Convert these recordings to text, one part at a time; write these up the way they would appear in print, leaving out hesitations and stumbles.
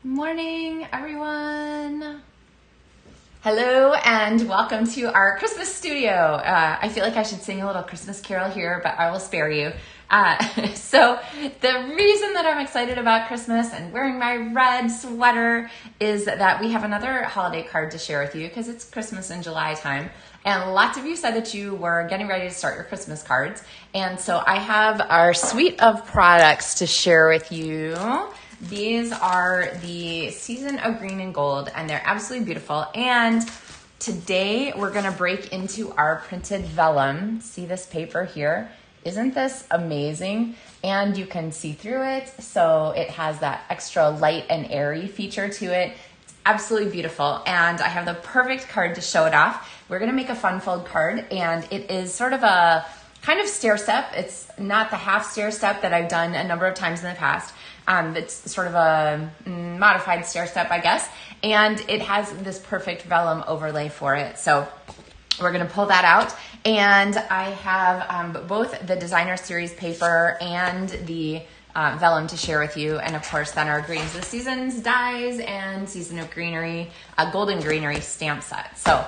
Morning, everyone. Hello and welcome to our Christmas studio. I feel like I should sing a little Christmas carol here, but I will spare you. So the reason that I'm excited about Christmas and wearing my red sweater is that we have another holiday card to share with you because it's Christmas in July time. And lots of you said that you were getting ready to start your Christmas cards. And so I have our suite of products to share with you. These are the Season of Green and Gold, and they're absolutely beautiful. And today we're gonna break into our printed vellum. See this paper here? Isn't this amazing? And you can see through it, so it has that extra light and airy feature to it. It's absolutely beautiful, and I have the perfect card to show it off. We're gonna make a fun fold card, and it is sort of a kind of stair step. It's not the half stair step that I've done a number of times in the past. It's sort of a modified stair step, I guess, and it has this perfect vellum overlay for it. So we're gonna pull that out, and I have both the designer series paper and the vellum to share with you, and of course then our Greens of the Seasons dies and Season of Greenery, Golden Greenery stamp set. So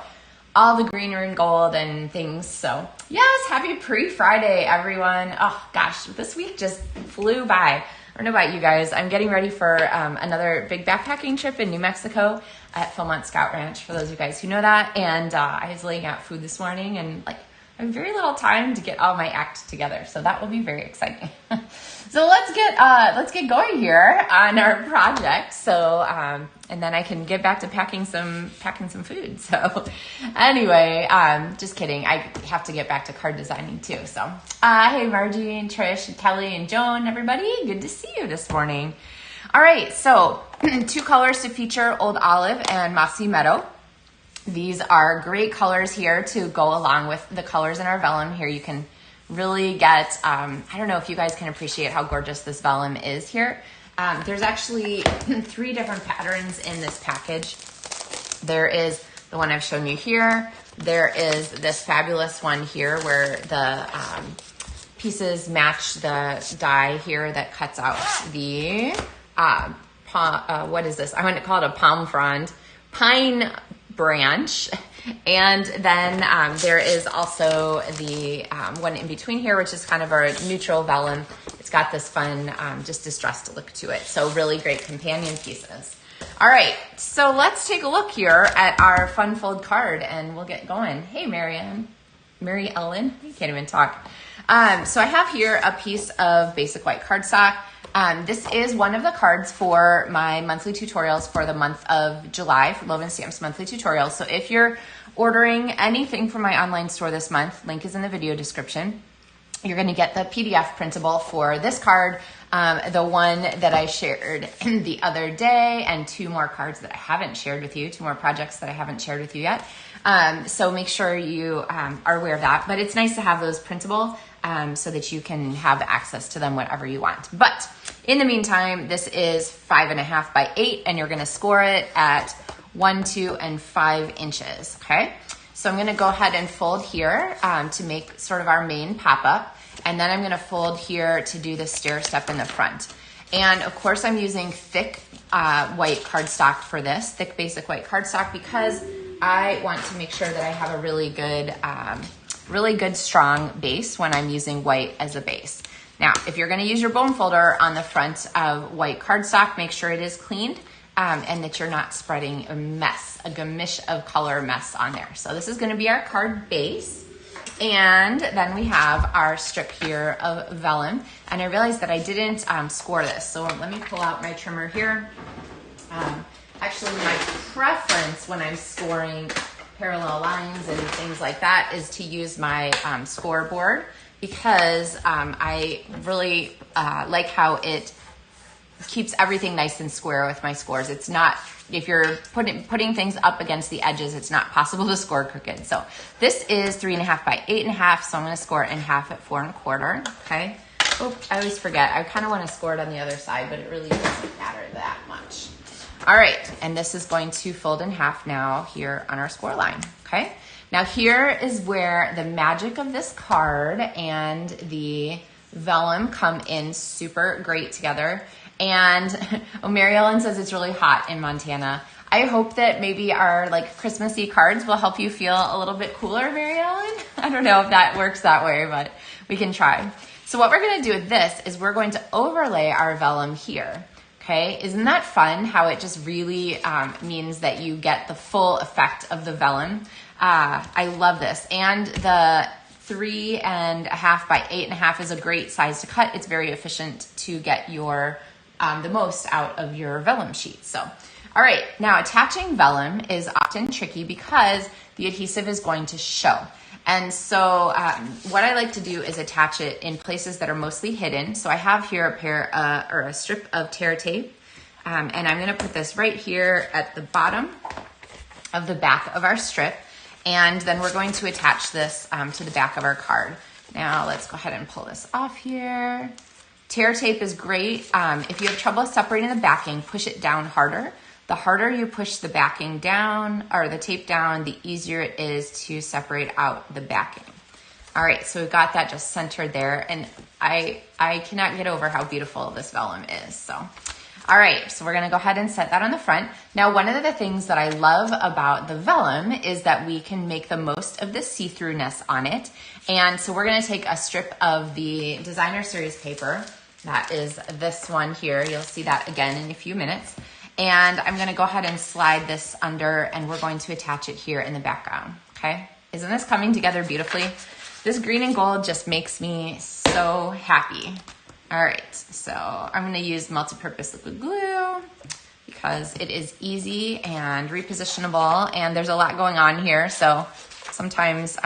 all the greenery and gold and things. So yes, happy pre-Friday, everyone. Oh gosh, this week just flew by. I don't know about you guys. I'm getting ready for another big backpacking trip in New Mexico at Philmont Scout Ranch, for those of you guys who know that. And I was laying out food this morning, and I have very little time to get all my act together. So that will be very exciting. So let's get going here on our project. So and then I can get back to packing some food. So anyway, just kidding. I have to get back to card designing too. So hey, Margie and Trish and Kelly and Joan, everybody, good to see you this morning. All right, so 2 colors to feature: Old Olive and Mossy Meadow. These are great colors here to go along with the colors in our vellum. Here you can really get, I don't know if you guys can appreciate how gorgeous this vellum is here. There's actually 3 different patterns in this package. There is the one I've shown you here. There is this fabulous one here where the pieces match the die here that cuts out the, what is this? I want to call it a palm frond, pine branch. And then there is also the one in between here, which is kind of our neutral vellum. It's got this fun, just distressed look to it. So really great companion pieces. All right, so let's take a look here at our fun fold card and we'll get going. Hey, Mary Ellen, you can't even talk. So I have here a piece of basic white cardstock. This is one of the cards for my monthly tutorials for the month of July for LovenStamps Monthly Tutorials. So if you're ordering anything from my online store this month, link is in the video description. You're going to get the PDF printable for this card, the one that I shared the other day, and 2 more cards that I haven't shared with you, 2 more projects that I haven't shared with you yet. So make sure you are aware of that. But it's nice to have those printable so that you can have access to them whenever you want. But in the meantime, this is 5.5 by 8, and you're going to score it at 1, 2, and 5 inches. Okay. So I'm going to go ahead and fold here to make sort of our main pop-up. And then I'm going to fold here to do the stair step in the front. And of course I'm using thick white cardstock for this, thick basic white cardstock, because I want to make sure that I have a really good strong base when I'm using white as a base. Now, if you're going to use your bone folder on the front of white cardstock, make sure it is cleaned and that you're not spreading a mess, a gamish of color mess on there. So this is going to be our card base. And then we have our strip here of vellum. And I realized that I didn't score this. So let me pull out my trimmer here. Actually, my preference when I'm scoring parallel lines and things like that is to use my scoreboard, because I really like how it keeps everything nice and square with my scores. It's not, if you're putting things up against the edges, it's not possible to score crooked. So this is 3.5 by 8.5, so I'm going to score it in half at 4.25. Okay. Oh, I always forget. I kind of want to score it on the other side, but it really doesn't matter that much. All right, and this is going to fold in half now here on our score line. Okay. Now here is where the magic of this card and the vellum come in super great together. And Mary Ellen says it's really hot in Montana. I hope that maybe our like Christmassy cards will help you feel a little bit cooler, Mary Ellen. I don't know if that works that way, but we can try. So what we're gonna do with this is we're going to overlay our vellum here. Okay, isn't that fun how it just really means that you get the full effect of the vellum? I love this. And the 3.5 by 8.5 is a great size to cut. It's very efficient to get your the most out of your vellum sheet. So, all right, now attaching vellum is often tricky because the adhesive is going to show. And so what I like to do is attach it in places that are mostly hidden. So I have here a pair or a strip of tear tape, and I'm gonna put this right here at the bottom of the back of our strip. And then we're going to attach this to the back of our card. Now let's go ahead and pull this off here. Tear tape is great. If you have trouble separating the backing, push it down harder. The harder you push the backing down or the tape down, the easier it is to separate out the backing. All right, so we've got that just centered there, and I cannot get over how beautiful this vellum is. So, all right, so we're gonna go ahead and set that on the front. Now, one of the things that I love about the vellum is that we can make the most of the see-throughness on it. And so we're gonna take a strip of the designer series paper. That is this one here. You'll see that again in a few minutes. And I'm gonna go ahead and slide this under, and we're going to attach it here in the background, okay? Isn't this coming together beautifully? This green and gold just makes me so happy. All right, so I'm gonna use multi-purpose liquid glue because it is easy and repositionable, and there's a lot going on here, so sometimes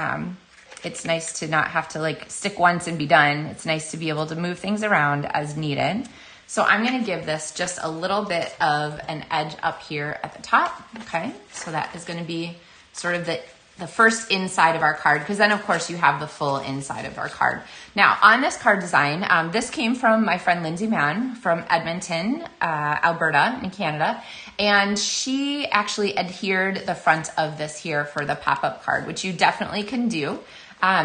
it's nice to not have to like stick once and be done. It's nice to be able to move things around as needed. So I'm gonna give this just a little bit of an edge up here at the top, okay? So that is gonna be sort of the first inside of our card, because then of course you have the full inside of our card. Now on this card design, this came from my friend Lindsay Mann from Edmonton, Alberta in Canada. And she actually adhered the front of this here for the pop-up card, which you definitely can do.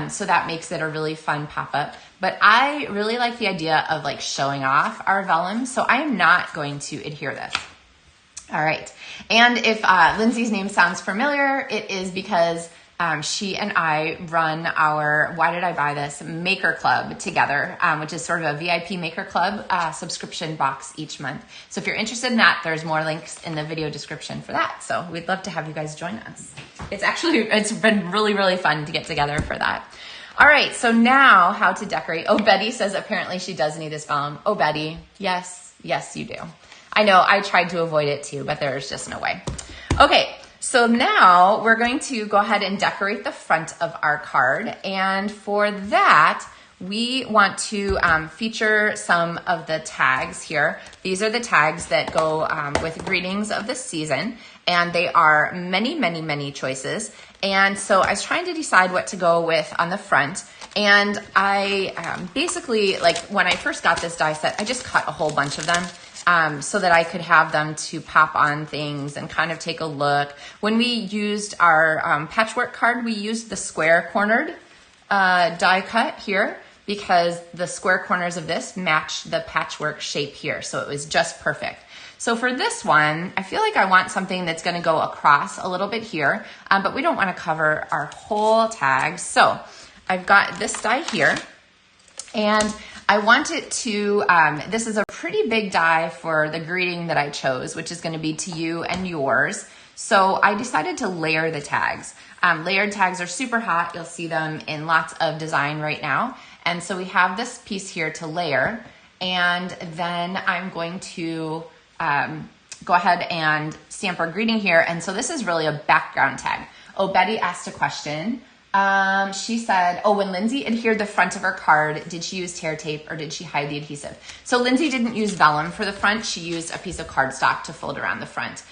So that makes it a really fun pop-up. But I really like the idea of like showing off our vellum, so I am not going to adhere this. All right, and if Lindsay's name sounds familiar, it is because she and I run our Why Did I Buy This Maker Club together, which is sort of a VIP Maker Club subscription box each month. So if you're interested in that, there's more links in the video description for that. So we'd love to have you guys join us. It's been really, really fun to get together for that. All right, so now how to decorate. Oh, Betty says apparently she does need this vellum. Oh, Betty, yes, you do. I know, I tried to avoid it too, but there's just no way. Okay, so now we're going to go ahead and decorate the front of our card. And for that, we want to feature some of the tags here. These are the tags that go with greetings of the season, and they are many, many, many choices. And so I was trying to decide what to go with on the front. And I basically, like when I first got this die set, I just cut a whole bunch of them so that I could have them to pop on things and kind of take a look. When we used our patchwork card, we used the square cornered die cut here because the square corners of this match the patchwork shape here. So it was just perfect. So for this one, I feel like I want something that's gonna go across a little bit here, but we don't wanna cover our whole tag. So I've got this die here, and I want it to, this is a pretty big die for the greeting that I chose, which is gonna be to you and yours. So I decided to layer the tags. Layered tags are super hot. You'll see them in lots of design right now. And so we have this piece here to layer, and then I'm going to go ahead and stamp our greeting here. And so this is really a background tag. Oh, Betty asked a question. She said, oh, when Lindsay adhered the front of her card, did she use tear tape or did she hide the adhesive? So Lindsay didn't use vellum for the front. She used a piece of cardstock to fold around the front.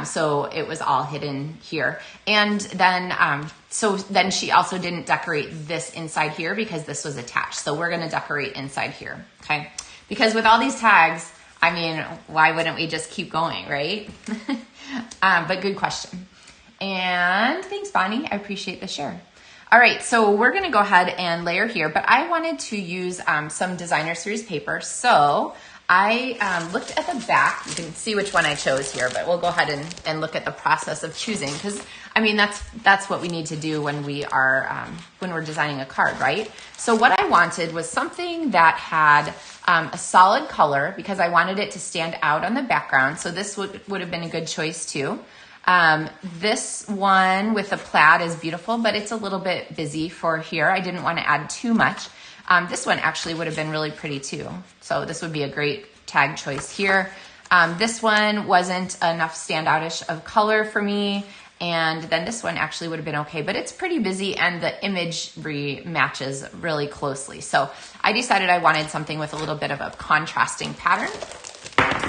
So it was all hidden here. And then, so then she also didn't decorate this inside here because this was attached. So we're gonna decorate inside here, okay? Because with all these tags, I mean, why wouldn't we just keep going, right? But good question. And thanks, Bonnie. I appreciate the share. All right, so we're gonna go ahead and layer here, but I wanted to use some designer series paper. So I looked at the back. You can see which one I chose here, but we'll go ahead and look at the process of choosing, because I mean that's what we need to do when we are when we're designing a card, right? So what I wanted was something that had a solid color, because I wanted it to stand out on the background. So this would have been a good choice too. This one with the plaid is beautiful, but it's a little bit busy for here. I didn't want to add too much. This one actually would have been really pretty too. So this would be a great tag choice here. This one wasn't enough standoutish of color for me. And then this one actually would have been okay, but it's pretty busy and the imagery matches really closely. So I decided I wanted something with a little bit of a contrasting pattern.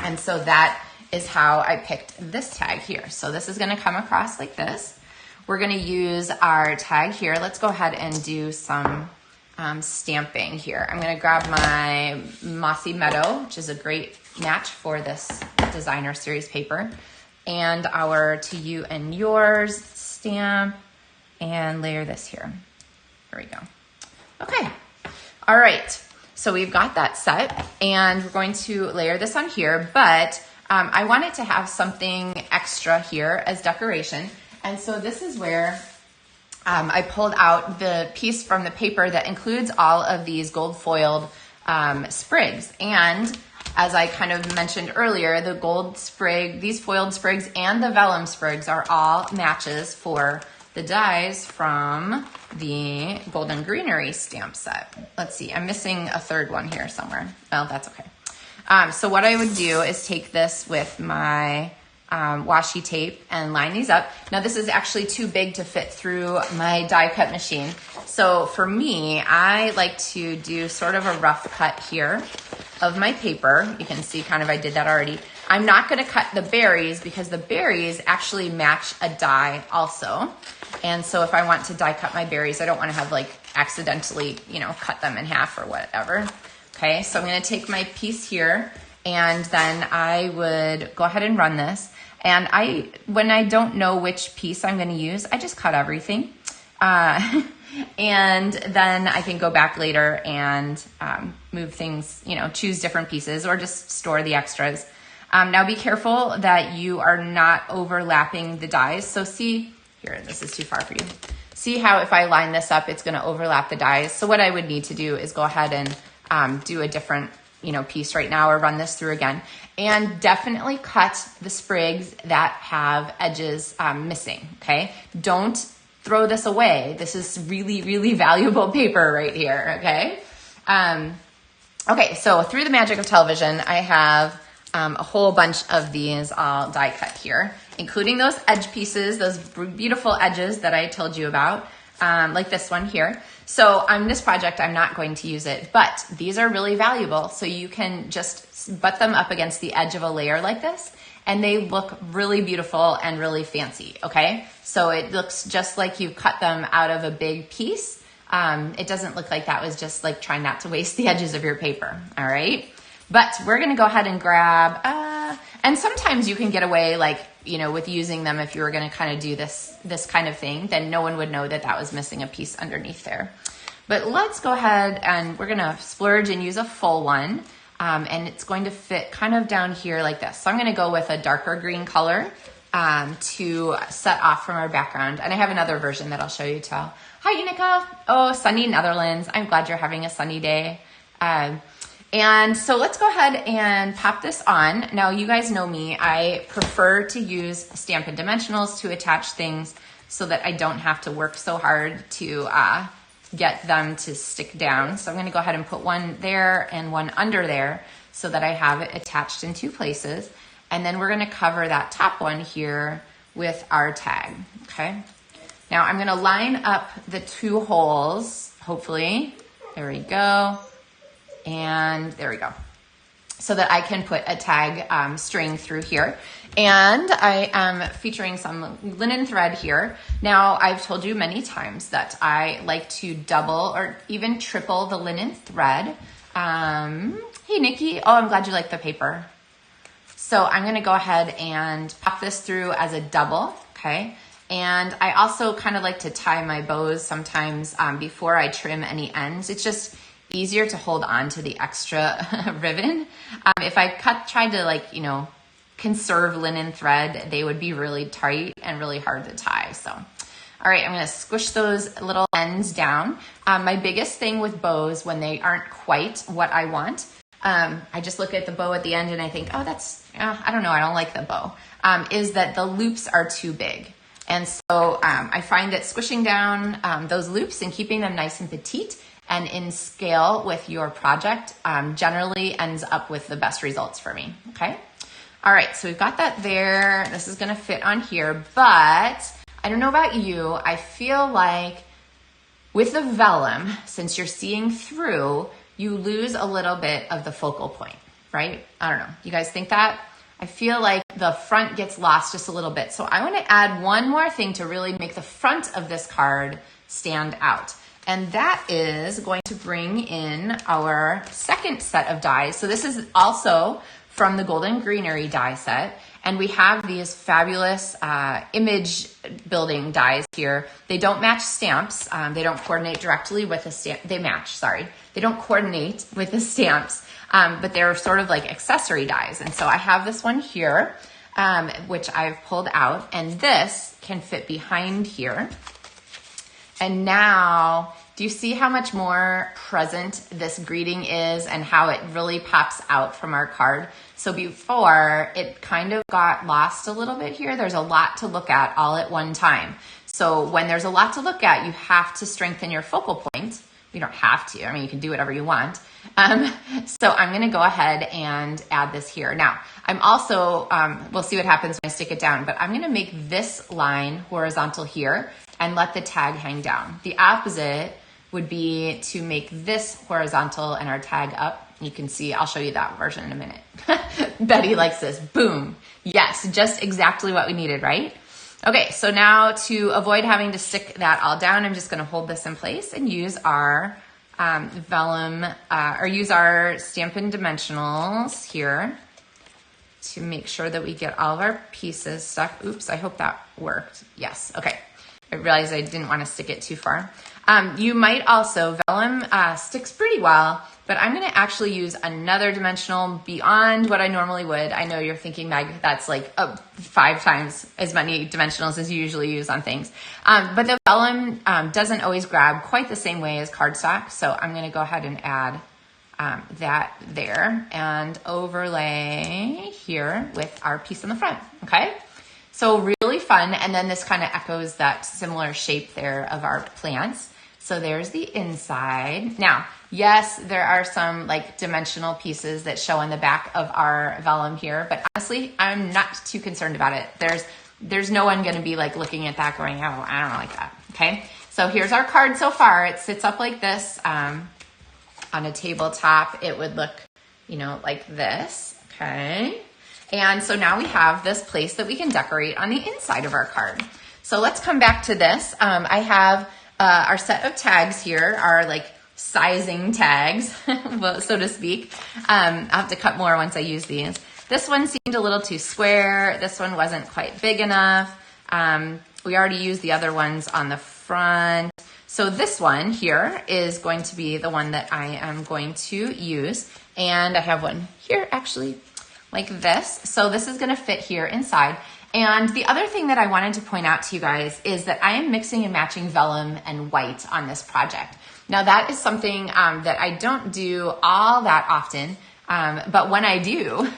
And so that is how I picked this tag here. So this is gonna come across like this. We're gonna use our tag here. Let's go ahead and do some stamping here. I'm gonna grab my Mossy Meadow, which is a great match for this designer series paper, and our To You and Yours stamp, and layer this here. There we go. Okay, all right. So we've got that set, and we're going to layer this on here, but I wanted to have something extra here as decoration. And so this is where I pulled out the piece from the paper that includes all of these gold foiled sprigs. And as I kind of mentioned earlier, the gold sprig, these foiled sprigs and the vellum sprigs are all matches for the dies from the Golden Greenery stamp set. Let's see, I'm missing a third one here somewhere. Well, that's okay. So what I would do is take this with my washi tape and line these up. Now this is actually too big to fit through my die cut machine. So for me, I like to do sort of a rough cut here of my paper. You can see kind of I did that already. I'm not gonna cut the berries because the berries actually match a die also. And so if I want to die cut my berries, I don't wanna have like accidentally, you know, cut them in half or whatever. Okay, so I'm gonna take my piece here and then I would go ahead and run this. And when I don't know which piece I'm gonna use, I just cut everything. And then I can go back later and move things, you know, choose different pieces or just store the extras. Now be careful that you are not overlapping the dies. So see, here, this is too far for you. See how if I line this up, it's gonna overlap the dies. So what I would need to do is go ahead and do a different, you know, piece right now or run this through again. And definitely cut the sprigs that have edges missing, okay? Don't throw this away. This is really, really valuable paper right here, okay? Okay, so through the magic of television, I have a whole bunch of these all die cut here, including those edge pieces, those beautiful edges that I told you about, like this one here. So on this project, I'm not going to use it, but these are really valuable. So you can just butt them up against the edge of a layer like this, and they look really beautiful and really fancy, okay? So it looks just like you cut them out of a big piece. It doesn't look like that was just like trying not to waste the edges of your paper, all right? But we're gonna go ahead and grab, and sometimes you can get away like, you know, with using them if you were gonna kind of do this kind of thing, then no one would know that that was missing a piece underneath there. But let's go ahead and we're gonna splurge and use a full one. And it's going to fit kind of down here like this. So I'm gonna go with a darker green color to set off from our background. And I have another version that I'll show you too. Hi, Unica. Oh, sunny Netherlands. I'm glad you're having a sunny day. And so let's go ahead and pop this on. Now, you guys know me. I prefer to use Stampin' Dimensionals to attach things so that I don't have to work so hard to get them to stick down. So I'm gonna go ahead and put one there and one under there so that I have it attached in two places. And then we're gonna cover that top one here with our tag, okay? Now I'm gonna line up the two holes, hopefully. There we go. And there we go. So that I can put a tag string through here. And I am featuring some linen thread here. Now, I've told you many times that I like to double or even triple the linen thread. Hey, Nikki. Oh, I'm glad you like the paper. So I'm gonna go ahead and pop this through as a double, okay? And I also kind of like to tie my bows sometimes before I trim any ends. It's just easier to hold on to the extra ribbon. If I tried to like, you know, conserve linen thread, they would be really tight and really hard to tie. So, all right, I'm gonna squish those little ends down. My biggest thing with bows when they aren't quite what I want, I just look at the bow at the end and I think, oh, that's, I don't know, I don't like the bow, is that the loops are too big. And so I find that squishing down those loops and keeping them nice and petite and in scale with your project generally ends up with the best results for me, okay? All right, so we've got that there. This is gonna fit on here, but I don't know about you, I feel like with the vellum, since you're seeing through, you lose a little bit of the focal point, right? I don't know, you guys think that? I feel like the front gets lost just a little bit. So I want to add one more thing to really make the front of this card stand out. And that is going to bring in our second set of dies. So this is also from the Golden Greenery die set. And we have these fabulous image building dies here. They don't match stamps. They don't coordinate directly with the stamp. They match, sorry. They don't coordinate with the stamps, but they're sort of like accessory dies. And so I have this one here, which I've pulled out, and this can fit behind here. And now, do you see how much more present this greeting is and how it really pops out from our card? So before, it kind of got lost a little bit here. There's a lot to look at all at one time. So when there's a lot to look at, you have to strengthen your focal point. You don't have to, I mean, you can do whatever you want. So I'm gonna go ahead and add this here. Now, I'm also, we'll see what happens when I stick it down, but I'm gonna make this line horizontal here and let the tag hang down. The opposite would be to make this horizontal and our tag up. You can see, I'll show you that version in a minute. Betty likes this, boom. Yes, just exactly what we needed, right? Okay, so now to avoid having to stick that all down, I'm just gonna hold this in place and use our vellum, or use our Stampin' Dimensionals here to make sure that we get all of our pieces stuck. Oops, I hope that worked. Yes, okay. I realized I didn't wanna stick it too far. You might also, vellum sticks pretty well, but I'm gonna actually use another dimensional beyond what I normally would. I know you're thinking, Meg, that's like 5 times as many dimensionals as you usually use on things. But the vellum doesn't always grab quite the same way as cardstock, so I'm gonna go ahead and add that there and overlay here with our piece on the front, okay? So really fun, and then this kind of echoes that similar shape there of our plants. So there's the inside. Now, yes, there are some like dimensional pieces that show on the back of our vellum here, but honestly, I'm not too concerned about it. There's no one gonna be like looking at that going, oh, I don't like that, okay? So here's our card so far. It sits up like this on a tabletop. It would look, you know, like this, okay? And so now we have this place that we can decorate on the inside of our card. So let's come back to this. I have our set of tags here, our like sizing tags, so to speak. I'll have to cut more once I use these. This one seemed a little too square. This one wasn't quite big enough. We already used the other ones on the front. So this one here is going to be the one that I am going to use. And I have one here actually, like this. So this is gonna fit here inside. And the other thing that I wanted to point out to you guys is that I am mixing and matching vellum and white on this project. Now that is something that I don't do all that often, but when I do,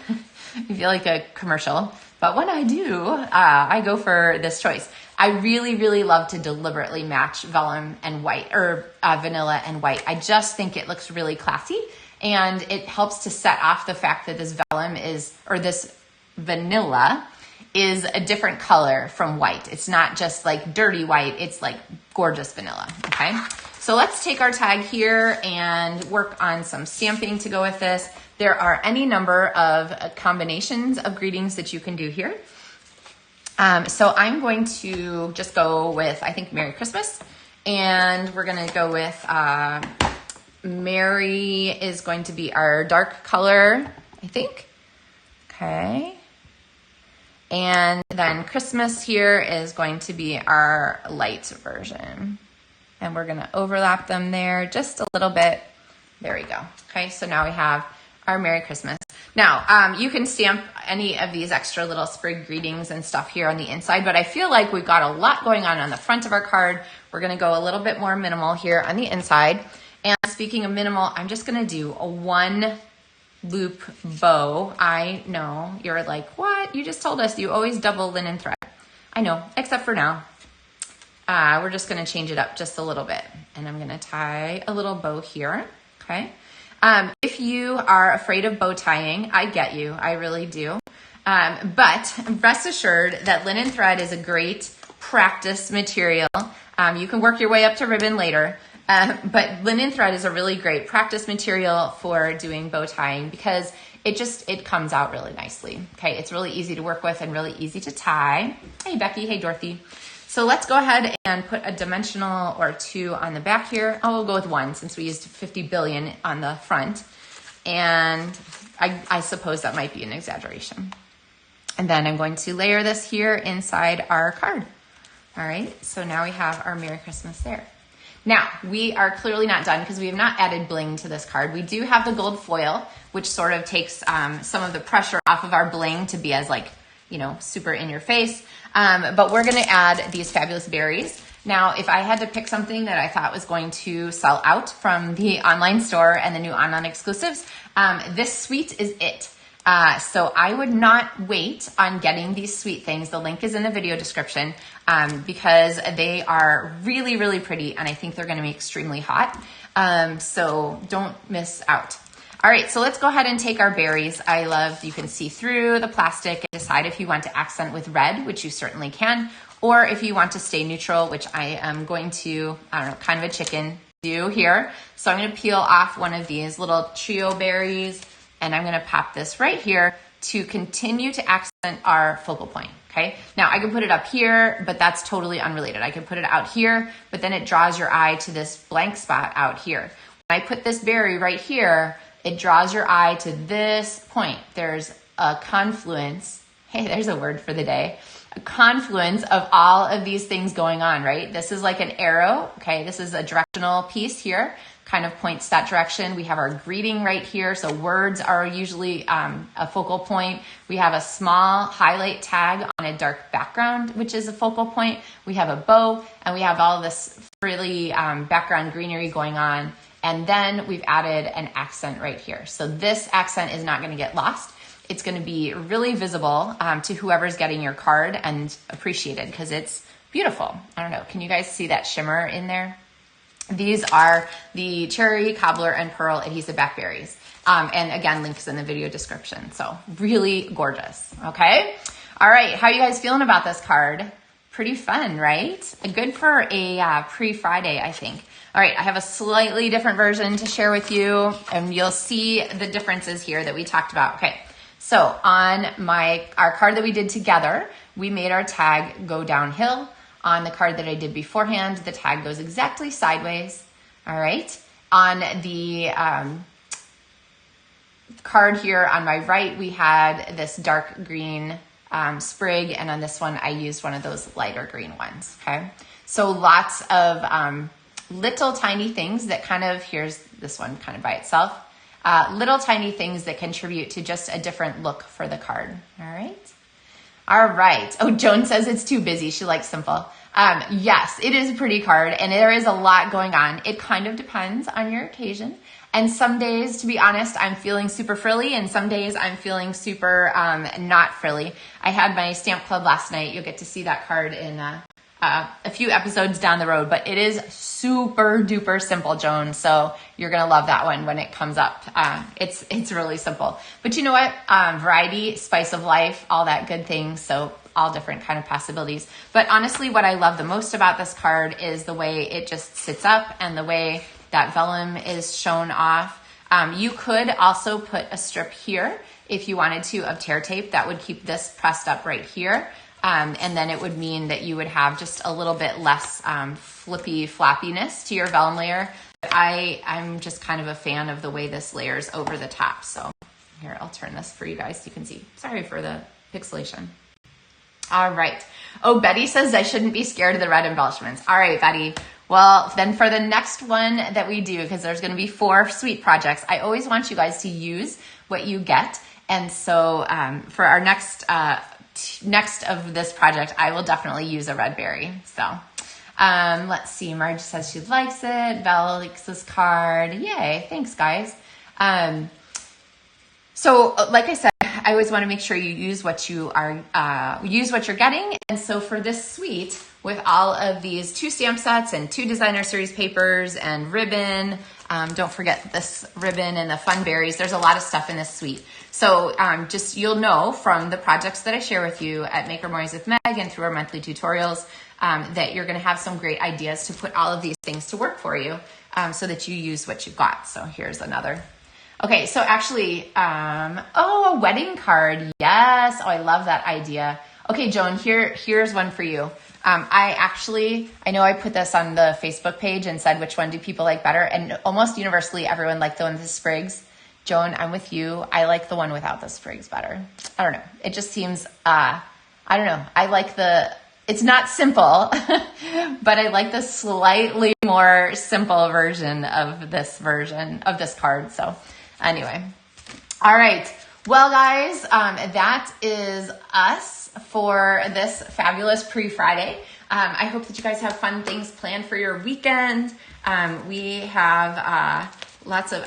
I feel like a commercial, but when I do, I go for this choice. I really, really love to deliberately match vellum and white, or vanilla and white. I just think it looks really classy. And it helps to set off the fact that this vellum is, or this vanilla is a different color from white. It's not just like dirty white, it's like gorgeous vanilla, okay? So let's take our tag here and work on some stamping to go with this. There are any number of combinations of greetings that you can do here. So I'm going to just go with, I think, Merry Christmas. And we're gonna go with, Mary is going to be our dark color, I think. Okay. And then Christmas here is going to be our light version. And we're gonna overlap them there just a little bit There we go. Okay, so now we have our Merry Christmas. Now, you can stamp any of these extra little sprig greetings and stuff here on the inside, but I feel like we've got a lot going on the front of our card. We're gonna go a little bit more minimal here on the inside. And speaking of minimal, I'm just gonna do a 1 loop bow. I know, you're like, what? You just told us you always double linen thread. I know, except for now. We're just gonna change it up just a little bit. And I'm gonna tie a little bow here, okay? If you are afraid of bow tying, I get you, I really do. But rest assured that linen thread is a great practice material. You can work your way up to ribbon later, but linen thread is a really great practice material for doing bow tying because it comes out really nicely. Okay, it's really easy to work with and really easy to tie. Hey Becky, hey Dorothy. So let's go ahead and put a dimensional or 2 on the back here. Oh, we'll go with 1 since we used 50 billion on the front. And I suppose that might be an exaggeration. And then I'm going to layer this here inside our card. All right, so now we have our Merry Christmas there. Now, we are clearly not done because we have not added bling to this card. We do have the gold foil, which sort of takes some of the pressure off of our bling to be as like, you know, super in your face. But we're gonna add these fabulous berries. Now, if I had to pick something that I thought was going to sell out from the online store and the new online exclusives, this sweet is it. So I would not wait on getting these sweet things. The link is in the video description because they are really, really pretty and I think they're gonna be extremely hot. So don't miss out. All right, so let's go ahead and take our berries. You can see through the plastic and decide if you want to accent with red, which you certainly can, or if you want to stay neutral, which I am going to, I don't know, kind of a chicken do here. So I'm gonna peel off one of these little trio berries and I'm gonna pop this right here to continue to accent our focal point, okay? Now I can put it up here, but that's totally unrelated. I can put it out here, but then it draws your eye to this blank spot out here. When I put this berry right here, it draws your eye to this point. There's a confluence. Hey, there's a word for the day. A confluence of all of these things going on, right? This is like an arrow, okay? This is a directional piece here, kind of points that direction. We have our greeting right here. So words are usually a focal point. We have a small highlight tag on a dark background, which is a focal point. We have a bow and we have all this frilly background greenery going on. And then we've added an accent right here. So this accent is not gonna get lost. It's gonna be really visible to whoever's getting your card and appreciated because it's beautiful. I don't know, can you guys see that shimmer in there? These are the cherry, cobbler, and pearl adhesive backberries. And again, links in the video description. So really gorgeous, okay? All right, how are you guys feeling about this card? Pretty fun, right? Good for a pre-Friday, I think. All right, I have a slightly different version to share with you, and you'll see the differences here that we talked about. Okay, so on our card that we did together, we made our tag go downhill. On the card that I did beforehand, the tag goes exactly sideways. All right, on the card here on my right, we had this dark green sprig, and on this one, I used one of those lighter green ones, okay? So lots of little tiny things that kind of, here's this one kind of by itself, little tiny things that contribute to just a different look for the card, all right? All right, oh, Joan says it's too busy, she likes simple. Yes, it is a pretty card and there is a lot going on. It kind of depends on your occasion. And some days, to be honest, I'm feeling super frilly and some days I'm feeling super not frilly. I had my stamp club last night. You'll get to see that card in a few episodes down the road, but it is super duper simple, Joan. So you're gonna love that one when it comes up. It's really simple, but you know what? Variety, spice of life, all that good things. So all different kind of possibilities. But honestly, what I love the most about this card is the way it just sits up and the way that vellum is shown off. You could also put a strip here if you wanted to of tear tape that would keep this pressed up right here. And then it would mean that you would have just a little bit less flippy flappiness to your vellum layer. But I'm just kind of a fan of the way this layers over the top. So here, I'll turn this for you guys so you can see. Sorry for the pixelation. All right. Oh, Betty says I shouldn't be scared of the red embellishments. All right, Betty, Well, then for the next one that we do, because there's going to be 4 sweet projects, I always want you guys to use what you get. And so for our next of this project, I will definitely use a red berry. So let's see. Marge says she likes it. Val likes this card. Yay. Thanks, guys. So like I said, I always want to make sure you use what you are, use what you're getting. And so for this suite, with all of these 2 stamp sets and 2 designer series papers and ribbon, don't forget this ribbon and the fun berries. There's a lot of stuff in this suite. So just you'll know from the projects that I share with you at Make or Moise with Meg and through our monthly tutorials that you're going to have some great ideas to put all of these things to work for you so that you use what you've got. So here's another. Okay, so actually, a wedding card. Yes. Oh, I love that idea. Okay, Joan, here's one for you. I know I put this on the Facebook page and said, which one do people like better? And almost universally, everyone liked the one with the sprigs. Joan, I'm with you. I like the one without the sprigs better. I don't know. It just seems, I don't know. I like it's not simple, but I like the slightly more simple version of this card. So anyway, all right. Well, guys, that is us for this fabulous pre-Friday. I hope that you guys have fun things planned for your weekend. I have lots of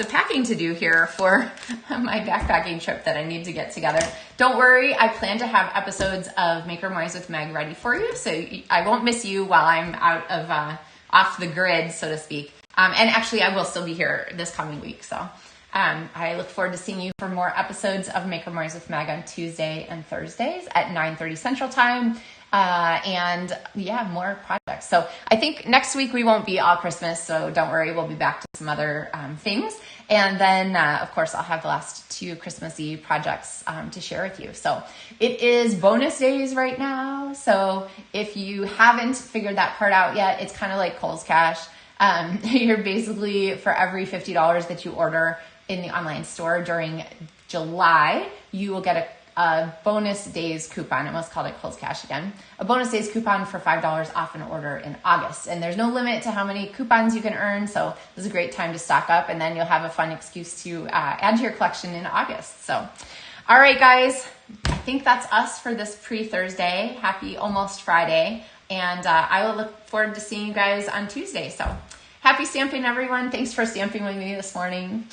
packing to do here for my backpacking trip that I need to get together. Don't worry, I plan to have episodes of Make or Moise with Meg ready for you, so I won't miss you while I'm out of off the grid, so to speak. And actually, I will still be here this coming week, so I look forward to seeing you for more episodes of Make or Moise with Meg on Tuesday and Thursdays at 9:30 Central Time. And yeah, more projects. So I think next week we won't be all Christmas, so don't worry, we'll be back to some other things. And then, of course, I'll have the last 2 Christmassy projects to share with you. So it is bonus days right now. So if you haven't figured that part out yet, it's kind of like Kohl's Cash. You're basically, for every $50 that you order in the online store during July, you will get a bonus days coupon. I almost called it Kohl's Cash again. A bonus days coupon for $5 off an order in August. And there's no limit to how many coupons you can earn. So this is a great time to stock up, and then you'll have a fun excuse to add to your collection in August. So, all right, guys, I think that's us for this pre-Thursday. Happy almost Friday. And I will look forward to seeing you guys on Tuesday. So happy stamping, everyone. Thanks for stamping with me this morning.